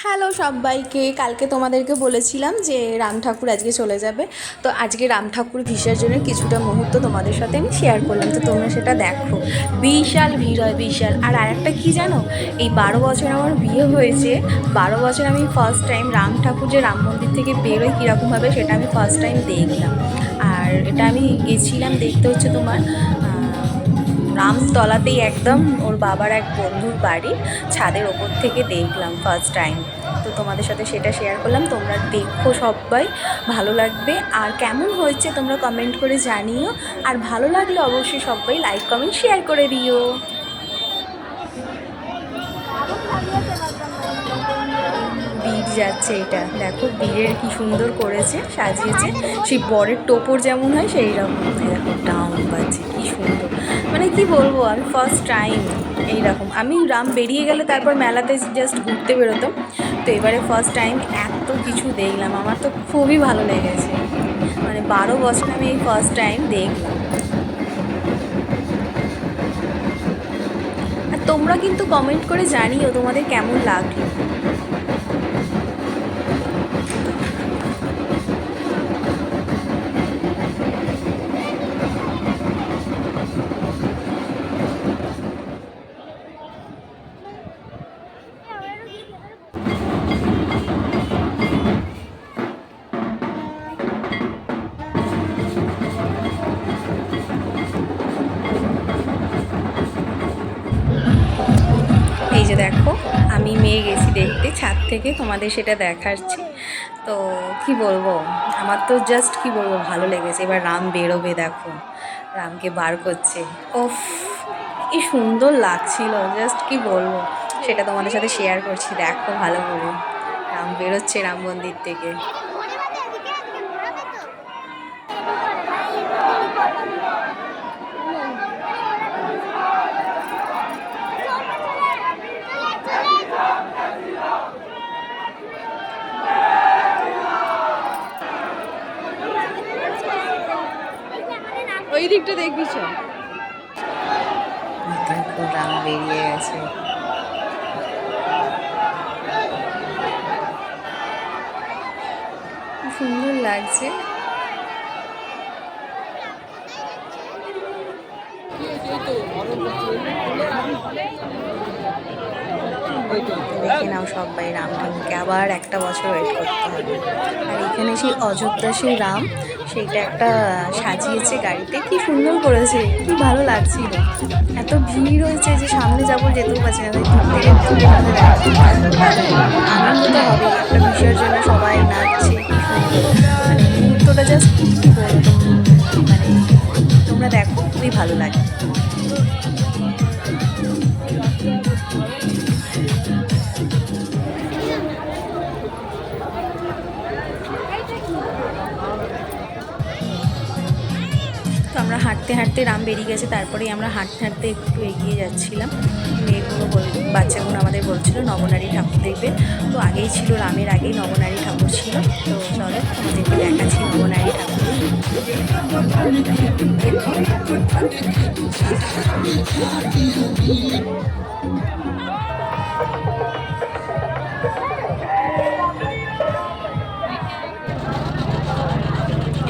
Hello সবাইকে, কালকে তোমাদেরকে বলেছিলাম যে রাম ঠাকুর আজকে চলে যাবে। তো আজকে রাম ঠাকুর বিসর্জনের কিছুটা মুহূর্ত তোমাদের সাথে আমি শেয়ার করলাম, তো তোমরা সেটা দেখো। বিশাল ভিড় হয়, বিশাল। আর আরেকটা কি জানো, এই 12 বছর আমার বিয়ে হয়েছে, 12 বছর আমি ফার্স্ট টাইম রাম ঠাকুর যে রাম মন্দির থেকে বেরোয় কীরকমভাবে সেটা আমি ফার্স্ট টাইম দেখলাম। আর এটা আমি গেছিলাম দেখতে, হচ্ছে তোমার রামতলাতেই, একদম ওর বাবার এক বন্ধুর বাড়ি, ছাদের ওপর থেকে দেখলাম ফার্স্ট টাইম। তো তোমাদের সাথে সেটা শেয়ার করলাম, তোমরা দেখো সবাই, ভালো লাগবে। আর কেমন হয়েছে তোমরা কমেন্ট করে জানিও, আর ভালো লাগলে অবশ্যই সবাই লাইক কমেন্ট শেয়ার করে দিও। বীর যাচ্ছে, এটা দেখো বীরের কি সুন্দর করেছে, সাজিয়েছে। সেই বরের টোপর যেমন হয় সেই রকম, দেখো ডাউন বাজছে কি সুন্দর। মানে কি বলবো, আমি ফার্স্ট টাইম এইরকম, আমি রাম বেরিয়ে গেলে তারপর মেলাতে জাস্ট ঘুরতে বেরোতাম, তো এবারে ফার্স্ট টাইম এত কিছু দেখলাম, আমার তো খুবই ভালো লেগেছে। মানে 12 বছর আমি এই ফার্স্ট টাইম দেখলাম। আর তোমরা কিন্তু কমেন্ট করে জানিও তোমাদের কেমন লাগলো। এই যে দেখো, আমি মেয়ে গেছি দেখতে ছাদ থেকে, তোমাদের সেটা দেখাচ্ছি। তো কি বলবো, আমার তো জাস্ট কি বলবো, ভালো লেগেছে। এবার রাম বেরোবে, দেখো রামকে বার করছে। ওফ, কি সুন্দর লাগছিল, জাস্ট কি বলবো, সেটা তোমাদের সাথে শেয়ার করছি। দেখো ভালো করে, রাম বেরোচ্ছে রাম মন্দির থেকে। ওই দিকটা দেখবি, চল। দেখো রাম বেরিয়ে গেছে। সুন্দর লাগছে। দেখে নাও সবাই, রাম ঠাকুরকে আবার একটা বছর ওয়েট করতে হবে। আর এখানে সেই অযোধ্যা সেই রাম, সেইটা একটা সাজিয়েছে গাড়িতে, কি সুন্দর করেছে, কি ভালো লাগছিল। এত ভিড় হয়েছে যে সামনে যাবো, যেতেও পারছি না। আনন্দ তো হবে, একটা বিসর্জনে সবাই নাচছে, কি সুন্দর। মানে মুহূর্তটা জাস্ট কি বলবো, মানে তোমরা দেখো, খুবই ভালো লাগে। তো আমরা হাঁটতে হাঁটতে, রাম বেরিয়ে গেছে, তারপরেই আমরা হাঁটতে হাঁটতে একটু এগিয়ে যাচ্ছিলাম। মেয়েগুলো বাচ্চাগুলো আমাদের বলছিল নবনারী ঠাকুর দেখবে। তো আগেই ছিল, রামের আগেই নবনারী ঠাকুর ছিল। তো চলো তোমাদেরকে দেখাচ্ছি নবনারী ঠাকুর।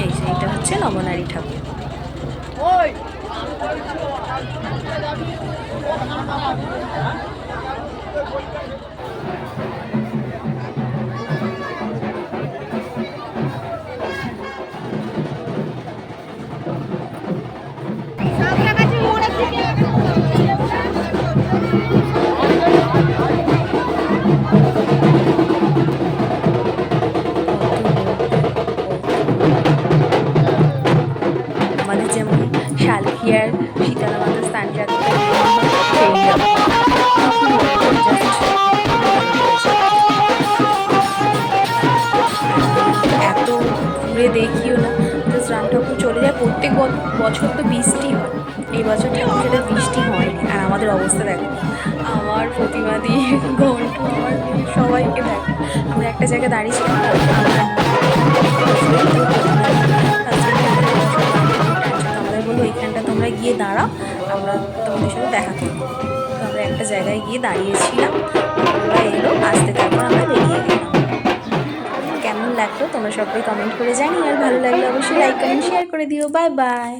এই যে এটা হচ্ছে নবনারী ঠাকুর। আমাদের যেমন শালকিয়ার শীতলা মাতা স্থান যাত্রা সেই এত ঘুরে দেখিও না, জাস্ট রাম ঠাকুর চলে যায়। প্রত্যেক বছর তো বৃষ্টি হয়, এই বছর ঠাকুর সেটা বৃষ্টি হয়নি। আর আমাদের অবস্থা দেখো, আমার প্রতিমা দিয়ে ঘন্টু, আমার মেয়ে, সবাইকে দেখো, আমরা একটা জায়গায় দাঁড়িয়েছিলাম। আমাদের বললো এইখানটা তোমরা গিয়ে দাঁড়াও, আমরা তোমাদের সাথে দেখা করবো। তো আমরা একটা জায়গায় গিয়ে দাঁড়িয়েছিলাম, ওরা এলো আসতে, তারপর আমরা বেরিয়ে লাগলো তোমরা সবাই কমেন্ট করে জানিও, আর ভালো লাগলে অবশ্যই লাইক কমেন্ট শেয়ার করে দিও। Bye bye.